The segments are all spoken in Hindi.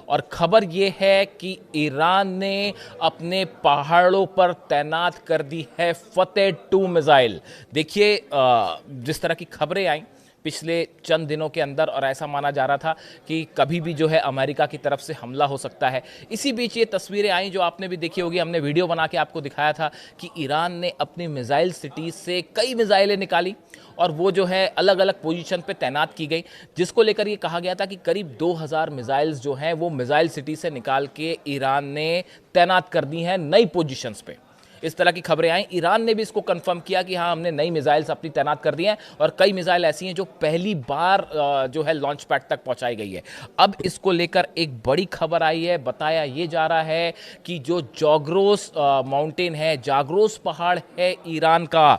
और खबर ये है कि ईरान ने अपने पहाड़ों पर तैनात कर दी है फतेह 2 मिसाइल। देखिए जिस तरह की खबरें आई पिछले चंद दिनों के अंदर, और ऐसा माना जा रहा था कि कभी भी जो है अमेरिका की तरफ से हमला हो सकता है। इसी बीच ये तस्वीरें आई जो आपने भी देखी होगी, हमने वीडियो बना के आपको दिखाया था कि ईरान ने अपनी मिसाइल सिटीज से कई मिसाइलें निकाली और वो जो है अलग अलग पोजीशन पे तैनात की गई, जिसको लेकर ये कहा गया था कि करीब 2000 मिसाइल्स जो हैं वो मिसाइल सिटी से निकाल के ईरान ने तैनात कर दी हैं नई पोजीशंस पे। इस तरह की खबरें आई। ईरान ने भी इसको कंफर्म किया कि हाँ, हमने नई मिसाइल्स अपनी तैनात कर दी हैं और कई मिसाइल ऐसी हैं जो पहली बार जो है लॉन्च पैड तक पहुंचाई गई है। अब इसको लेकर एक बड़ी खबर आई है। बताया ये जा रहा है कि जो जाग्रोस माउंटेन है, जाग्रोस पहाड़ है ईरान का,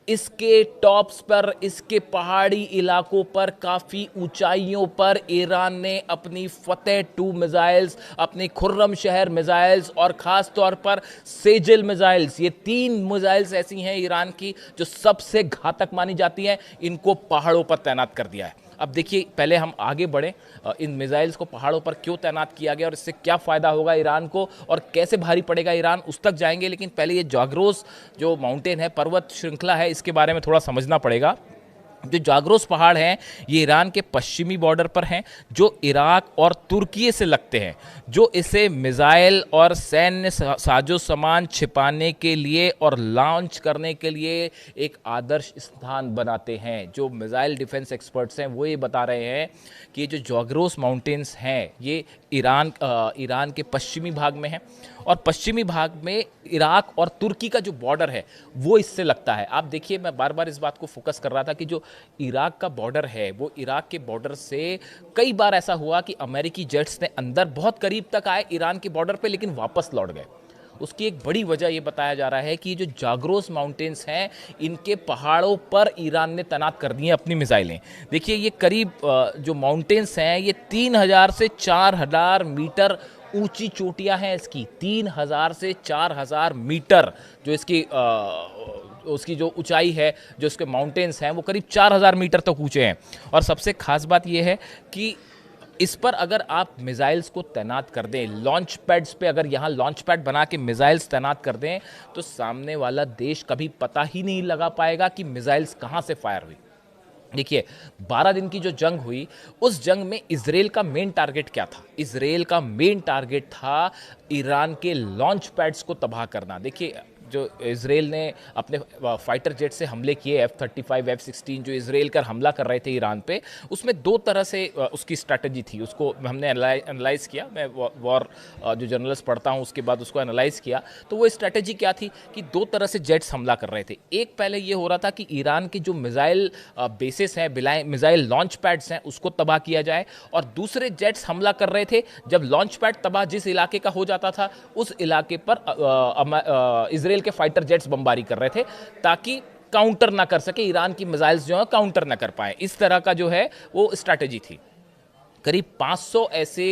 इसके टॉप्स पर, इसके पहाड़ी इलाकों पर, काफ़ी ऊंचाइयों पर ईरान ने अपनी फतेह 2 मिसाइल्स, अपनी खुर्रम शहर मिसाइल्स और ख़ास तौर पर सेजिल मिसाइल्स, ये 3 मिसाइल्स ऐसी हैं ईरान की जो सबसे घातक मानी जाती हैं, इनको पहाड़ों पर तैनात कर दिया है। अब देखिए, पहले हम आगे बढ़ें, इन मिसाइल्स को पहाड़ों पर क्यों तैनात किया गया और इससे क्या फ़ायदा होगा ईरान को और कैसे भारी पड़ेगा ईरान, उस तक जाएंगे। लेकिन पहले ये जाग्रोस जो माउंटेन है, पर्वत श्रृंखला है, इसके बारे में थोड़ा समझना पड़ेगा। जो जाग्रोस पहाड़ हैं ये ईरान के पश्चिमी बॉर्डर पर हैं, जो इराक और तुर्की से लगते हैं, जो इसे मिसाइल और सैन्य साजो सामान छिपाने के लिए और लॉन्च करने के लिए एक आदर्श स्थान बनाते हैं। जो मिसाइल डिफेंस एक्सपर्ट्स हैं वो ये बता रहे हैं कि ये जो जाग्रोस माउंटेन्स हैं ये ईरान के पश्चिमी भाग में हैं और पश्चिमी भाग में इराक और तुर्की का जो बॉर्डर है वो इससे लगता है। आप देखिए, मैं बार बार इस बात को फोकस कर रहा था कि जो इराक का बॉर्डर है वो इराक के बॉर्डर से कई बार ऐसा हुआ कि अमेरिकी जेट्स ने अंदर बहुत करीब तक आए ईरान के बॉर्डर पे, लेकिन वापस लौट गए। उसकी एक बड़ी वजह ये बताया जा रहा है कि जो जाग्रोस माउंटेन्स हैं इनके पहाड़ों पर ईरान ने तैनात कर दी हैं अपनी मिसाइलें। देखिए, ये करीब जो माउंटेन्स हैं ये 3000 से 4000 मीटर ऊंची चोटियां हैं इसकी। 3000 से 4000 मीटर जो इसकी उसकी जो ऊंचाई है, जो इसके माउंटेन्स हैं वो करीब 4000 मीटर तक ऊंचे हैं। और सबसे खास बात यह है कि इस पर अगर आप मिसाइल्स को तैनात कर दें, लॉन्च पैड्स पे अगर यहाँ लॉन्च पैड बना के मिसाइल्स तैनात कर दें, तो सामने वाला देश कभी पता ही नहीं लगा पाएगा कि मिसाइल्स कहाँ से फायर हुई। देखिए, 12 दिन की जो जंग हुई, उस जंग में इजराइल का मेन टारगेट क्या था? इजराइल का मेन टारगेट था ईरान के लॉन्च पैड्स को तबाह करना। देखिए, जो इजराइल ने अपने फाइटर जेट से हमले किए, F-35 F-16 जो इजराइल कर हमला कर रहे थे ईरान पे, उसमें 2 तरह से उसकी स्ट्रैटेजी थी। उसको हमने एनालाइज किया, मैं वॉर जो जर्नलिस्ट पढ़ता हूँ उसके बाद उसको एनालाइज किया, तो वो स्ट्रैटेजी क्या थी कि 2 तरह से जेट्स हमला कर रहे थे। एक पहले ये हो रहा था कि ईरान के जो मिसाइल बेसिस हैं, मिसाइल लॉन्च पैड्स हैं, उसको तबाह किया जाए, और दूसरे जेट्स हमला कर रहे थे। जब लॉन्च पैड तबाह जिस इलाके का हो जाता था, उस इलाके पर इजराइल के फाइटर जेट्स बमबारी कर रहे थे ताकि काउंटर ना कर सके, ईरान की मिसाइल्स जो है काउंटर ना कर पाए। इस तरह का जो है वो स्ट्रैटेजी थी। करीब 500 ऐसे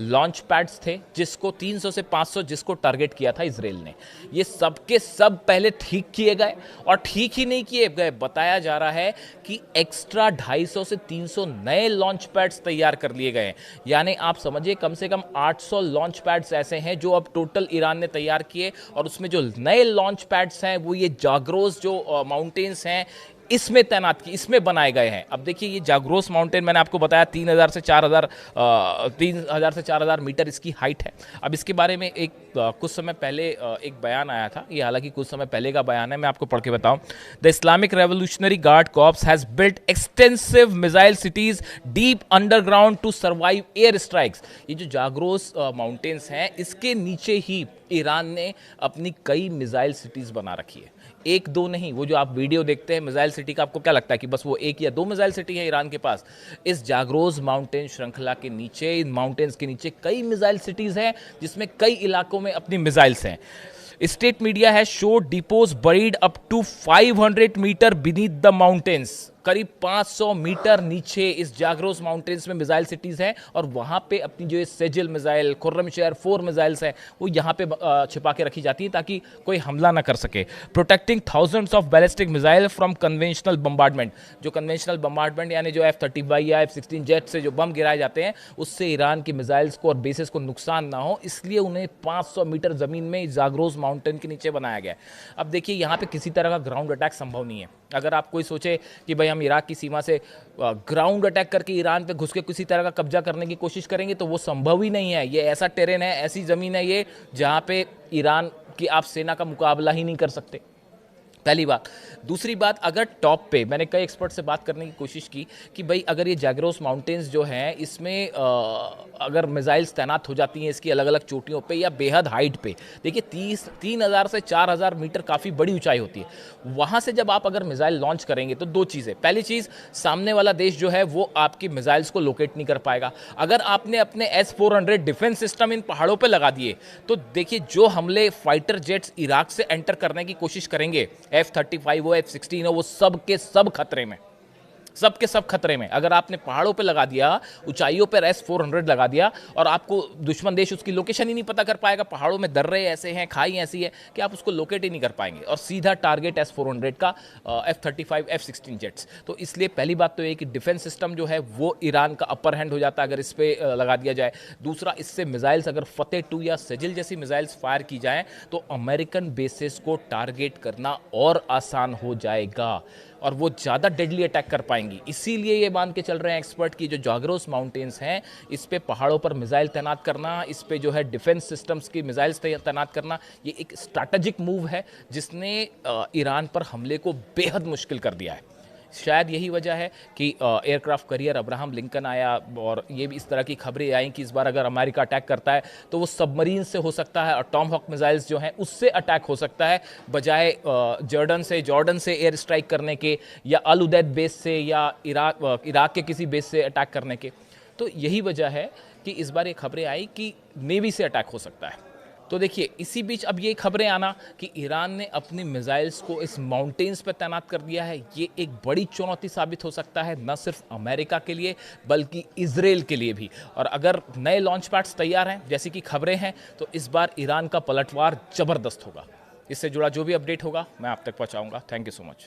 लॉन्च पैड्स थे जिसको 300 से 500 जिसको टारगेट किया था इजराइल ने। ये सब के सब पहले ठीक किए गए, और ठीक ही नहीं किए गए, बताया जा रहा है कि एक्स्ट्रा 250 से 300 नए लॉन्च पैड्स तैयार कर लिए गए। यानी आप समझिए कम से कम 800 लॉन्च पैड्स ऐसे हैं जो अब टोटल ईरान ने तैयार किए, और उसमें जो नए लॉन्च पैड्स हैं वो ये जाग्रोस जो माउंटेन्स हैं इसमें तैनात की, इसमें बनाए गए हैं। अब देखिए, ये जाग्रोस माउंटेन मैंने आपको बताया 3000 से 4000 मीटर इसकी हाइट है। अब इसके बारे में एक कुछ समय पहले एक बयान आया था, ये हालांकि कुछ समय पहले का बयान है, मैं आपको पढ़ के बताऊं। The Islamic revolutionary guard corps has built extensive missile cities deep underground to survive air strikes. ये जो जाग्रोस माउंटेन्स हैं इसके नीचे ही ईरान ने अपनी कई मिसाइल सिटीज बना रखी है। 1-2 नहीं, वो जो आप वीडियो देखते हैं मिसाइल सिटी का, आपको क्या लगता है कि बस वो 1 या 2 मिसाइल सिटी है ईरान के पास? इस जाग्रोस माउंटेन श्रृंखला के नीचे, इन माउंटेन्स के नीचे कई मिसाइल सिटीज हैं जिसमें कई इलाकों में अपनी मिसाइल्स हैं। State media has showed depots buried up to 500 meter beneath the mountains. करीब 500 मीटर नीचे इस जागरोस माउंटेन्स में मिसाइल सिटीज़ हैं और वहाँ पे अपनी जो सेजिल मिसाइल, खुर्रमशहर 4 मिसाइल्स हैं वो यहाँ पे छिपा के रखी जाती हैं ताकि कोई हमला ना कर सके। Protecting thousands of ballistic missile from conventional bombardment, जो कन्वेंशनल बम्बार्डमेंट यानी जो F-35 या F-16 जेट से जो बम गिराए जाते हैं उससे ईरान की मिसाइल्स को और बेसिस को नुकसान ना हो, इसलिए उन्हें 500 मीटर ज़मीन में जागरोस माउंटेन के नीचे बनाया गया है। अब देखिए यहाँ पे किसी तरह का ग्राउंड अटैक संभव नहीं है। अगर आप कोई सोचे कि भाई हम इराक की सीमा से ग्राउंड अटैक करके ईरान पे घुस के किसी तरह का कब्जा करने की कोशिश करेंगे तो वो संभव ही नहीं है। ये ऐसा टेरेन है, ऐसी ज़मीन है ये जहाँ पे ईरान की आप सेना का मुकाबला ही नहीं कर सकते, पहली बात। दूसरी बात, अगर टॉप पे मैंने कई एक्सपर्ट से बात करने की कोशिश की कि भाई अगर ये जागरोस माउंटेन्स जो हैं इसमें अगर मिसाइल्स तैनात हो जाती हैं इसकी अलग अलग चोटियों पे या बेहद हाइट पे, देखिए 3,000 से 4,000 मीटर काफ़ी बड़ी ऊंचाई होती है। वहाँ से जब आप अगर मिसाइल लॉन्च करेंगे तो दो चीज़ें, पहली चीज़ सामने वाला देश जो है वो आपकी मिसाइल्स को लोकेट नहीं कर पाएगा। अगर आपने अपने S-400 डिफेंस सिस्टम इन पहाड़ों पर लगा दिए तो देखिए जो हमले फाइटर जेट्स इराक से एंटर करने की कोशिश करेंगे, F-35 हो, F-16 हो, वो सब के सब खतरे में, सब के सब खतरे में। अगर आपने पहाड़ों पे लगा दिया, ऊंचाइयों पर S-400 लगा दिया और आपको दुश्मन देश उसकी लोकेशन ही नहीं पता कर पाएगा, पहाड़ों में दर्रे ऐसे हैं, खाई ऐसी है कि आप उसको लोकेट ही नहीं कर पाएंगे और सीधा टारगेट S-400 का F-35 F-16 जेट्स। तो इसलिए पहली बात तो ये कि डिफेंस सिस्टम जो है वो ईरान का अपर हैंड हो जाता है अगर इस पर लगा दिया जाए। दूसरा, इससे मिसाइल्स अगर फतेह 2 या सेजिल जैसी मिसाइल्स फायर की जाएँ तो अमेरिकन बेसिस को टारगेट करना और आसान हो जाएगा और वो ज़्यादा डेडली अटैक कर पाएंगी। इसीलिए ये मान के चल रहे हैं एक्सपर्ट की जो जागरोस माउंटेन्स हैं इस पे पहाड़ों पर मिसाइल तैनात करना, इस पे जो है डिफेंस सिस्टम्स की मिसाइल्स तैनात करना, ये एक स्ट्रैटेजिक मूव है जिसने ईरान पर हमले को बेहद मुश्किल कर दिया है। शायद यही वजह है कि एयरक्राफ्ट करियर अब्राहम लिंकन आया और ये भी इस तरह की खबरें आई कि इस बार अगर अमेरिका अटैक करता है तो वो सबमरीन से हो सकता है और टॉम हॉक मिसाइल्स जो हैं उससे अटैक हो सकता है बजाय जॉर्डन से एयर स्ट्राइक करने के या अल उदैद बेस से या इराक के किसी बेस से अटैक करने के। तो यही वजह है कि इस बार ये खबरें आई कि नेवी से अटैक हो सकता है। तो देखिए इसी बीच अब ये खबरें आना कि ईरान ने अपनी मिसाइल्स को इस माउंटेन्स पर तैनात कर दिया है, ये एक बड़ी चुनौती साबित हो सकता है न सिर्फ अमेरिका के लिए बल्कि इजराइल के लिए भी। और अगर नए लॉन्च पैड्स तैयार हैं जैसी कि खबरें हैं तो इस बार ईरान का पलटवार ज़बरदस्त होगा। इससे जुड़ा जो भी अपडेट होगा मैं आप तक पहुंचाऊंगा। Thank you so much.